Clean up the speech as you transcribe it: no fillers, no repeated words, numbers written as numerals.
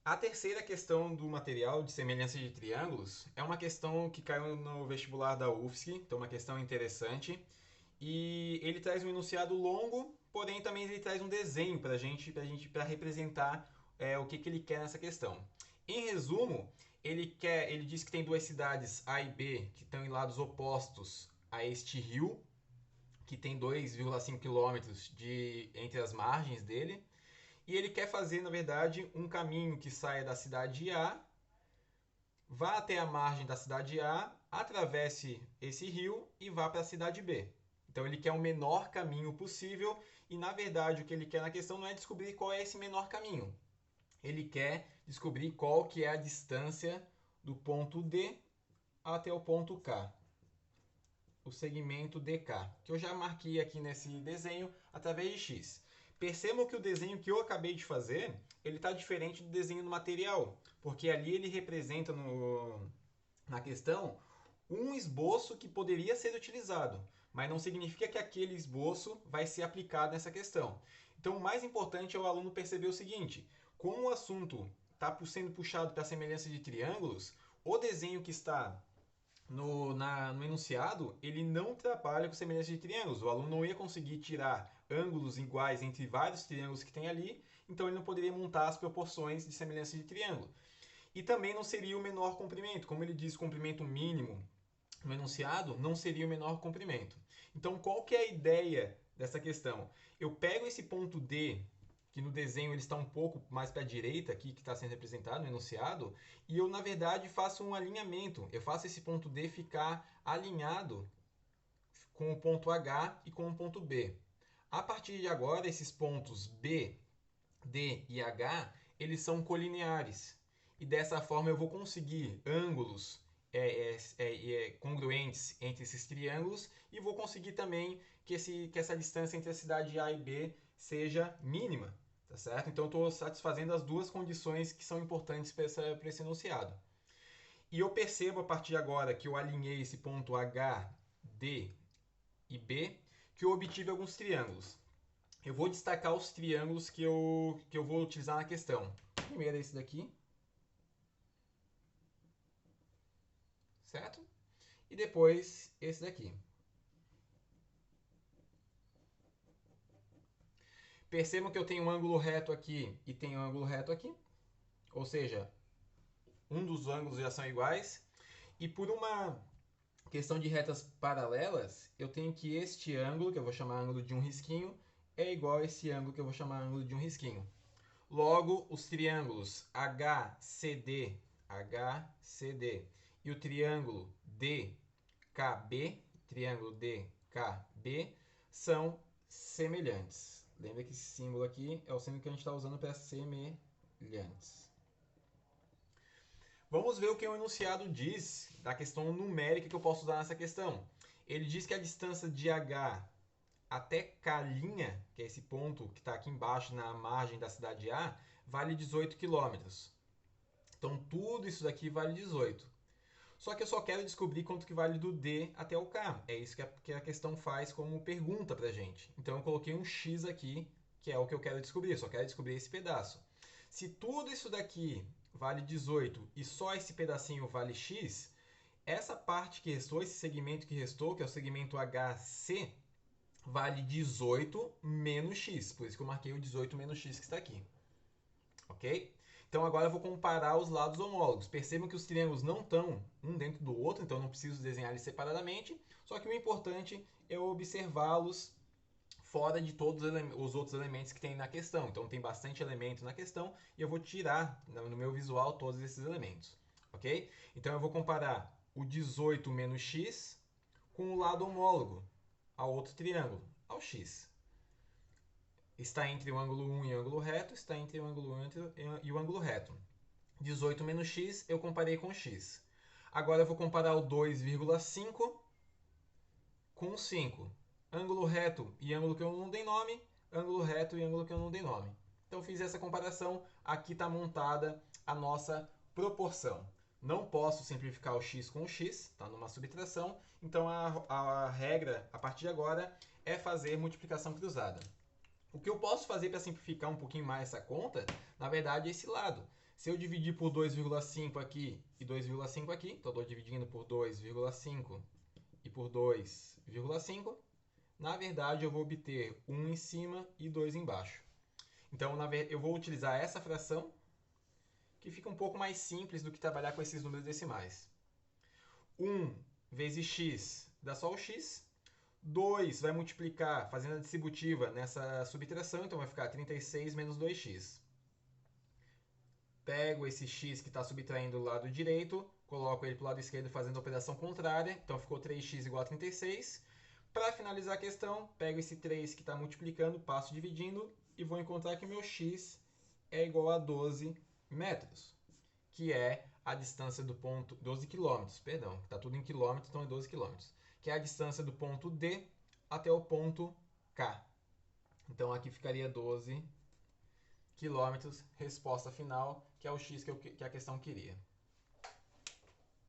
A terceira questão do material de semelhança de triângulos é uma questão que caiu no vestibular da UFSC, então uma questão interessante. E ele traz um enunciado longo, porém também ele traz um desenho para representar o que ele quer nessa questão. Em resumo, ele diz que tem duas cidades A e B que estão em lados opostos a este rio, que tem 2,5 quilômetros entre as margens dele. E ele quer fazer, na verdade, um caminho que saia da cidade A, vá até a margem da cidade A, atravesse esse rio e vá para a cidade B. Então ele quer o menor caminho possível e, na verdade, o que ele quer na questão não é descobrir qual é esse menor caminho. Ele quer descobrir qual que é a distância do ponto D até o ponto K, o segmento DK, que eu já marquei aqui nesse desenho através de X. Percebam que o desenho que eu acabei de fazer, ele está diferente do desenho do material, porque ali ele representa na questão um esboço que poderia ser utilizado, mas não significa que aquele esboço vai ser aplicado nessa questão. Então, o mais importante é o aluno perceber o seguinte: como o assunto está sendo puxado para a semelhança de triângulos, o desenho que está no enunciado, ele não trabalha com semelhança de triângulos. O aluno não ia conseguir tirar ângulos iguais entre vários triângulos que tem ali, então ele não poderia montar as proporções de semelhança de triângulo. E também não seria o menor comprimento. Como ele diz comprimento mínimo no enunciado, não seria o menor comprimento. Então, qual que é a ideia dessa questão? Eu pego esse ponto D, que no desenho ele está um pouco mais para a direita aqui, que está sendo representado no enunciado, e eu, na verdade, faço um alinhamento. Eu faço esse ponto D ficar alinhado com o ponto H e com o ponto B. A partir de agora, esses pontos B, D e H, eles são colineares. E dessa forma eu vou conseguir ângulos congruentes entre esses triângulos e vou conseguir também que essa distância entre a cidade A e B seja mínima. Tá certo? Então eu estou satisfazendo as duas condições que são importantes para esse enunciado. E eu percebo a partir de agora que eu alinhei esse ponto H, D e B, que eu obtive alguns triângulos. Eu vou destacar os triângulos que eu vou utilizar na questão. O primeiro é esse daqui, certo? E depois esse daqui. Percebam que eu tenho um ângulo reto aqui e tenho um ângulo reto aqui. Ou seja, um dos ângulos já são iguais. E por uma questão de retas paralelas, eu tenho que este ângulo, que eu vou chamar ângulo de um risquinho, é igual a esse ângulo que eu vou chamar ângulo de um risquinho. Logo, os triângulos HCD, HCD e o triângulo DKB, são semelhantes. Lembra que esse símbolo aqui é o símbolo que a gente está usando para semelhantes. Vamos ver o que o enunciado diz da questão numérica que eu posso usar nessa questão. Ele diz que a distância de H até K', que é esse ponto que está aqui embaixo na margem da cidade A, vale 18 quilômetros. Então tudo isso daqui vale 18. Só que eu só quero descobrir quanto que vale do D até o K. É isso que a questão faz como pergunta para a gente. Então eu coloquei um X aqui, que é o que eu quero descobrir. Eu só quero descobrir esse pedaço. Se tudo isso daqui vale 18 e só esse pedacinho vale X, essa parte que restou, esse segmento que restou, que é o segmento HC, vale 18 menos x. Por isso que eu marquei o 18 menos x que está aqui. Ok? Então agora eu vou comparar os lados homólogos. Percebam que os triângulos não estão um dentro do outro, então eu não preciso desenhar eles separadamente. Só que o importante é observá-los fora de todos os outros elementos que tem na questão. Então tem bastante elemento na questão e eu vou tirar no meu visual todos esses elementos. Ok? Então eu vou comparar o 18 menos x com o lado homólogo ao outro triângulo, ao x. Está entre o ângulo 1 e o ângulo reto, está entre o ângulo 1 e o ângulo reto. 18 menos x eu comparei com x. Agora eu vou comparar o 2,5 com 5. Ângulo reto e ângulo que eu não dei nome, ângulo reto e ângulo que eu não dei nome. Então fiz essa comparação, aqui está montada a nossa proporção. Não posso simplificar o x com o x, está numa subtração, então a regra, a partir de agora, é fazer multiplicação cruzada. O que eu posso fazer para simplificar um pouquinho mais essa conta, na verdade, é esse lado. Se eu dividir por 2,5 aqui e 2,5 aqui, então eu estou dividindo por 2,5 e por 2,5, na verdade eu vou obter 1 em cima e 2 embaixo. Então eu vou utilizar essa fração, que fica um pouco mais simples do que trabalhar com esses números decimais. 1 vezes x dá só o x. 2 vai multiplicar, fazendo a distributiva nessa subtração, então vai ficar 36 menos 2x. Pego esse x que está subtraindo do lado direito, coloco ele para o lado esquerdo fazendo a operação contrária, então ficou 3x igual a 36. Para finalizar a questão, pego esse 3 que está multiplicando, passo dividindo e vou encontrar que o meu x é igual a 12 metros, que é a distância do ponto... 12 quilômetros, perdão, está tudo em quilômetros, então é 12 quilômetros, que é a distância do ponto D até o ponto K. Então aqui ficaria 12 quilômetros, resposta final, que é o x que a questão queria.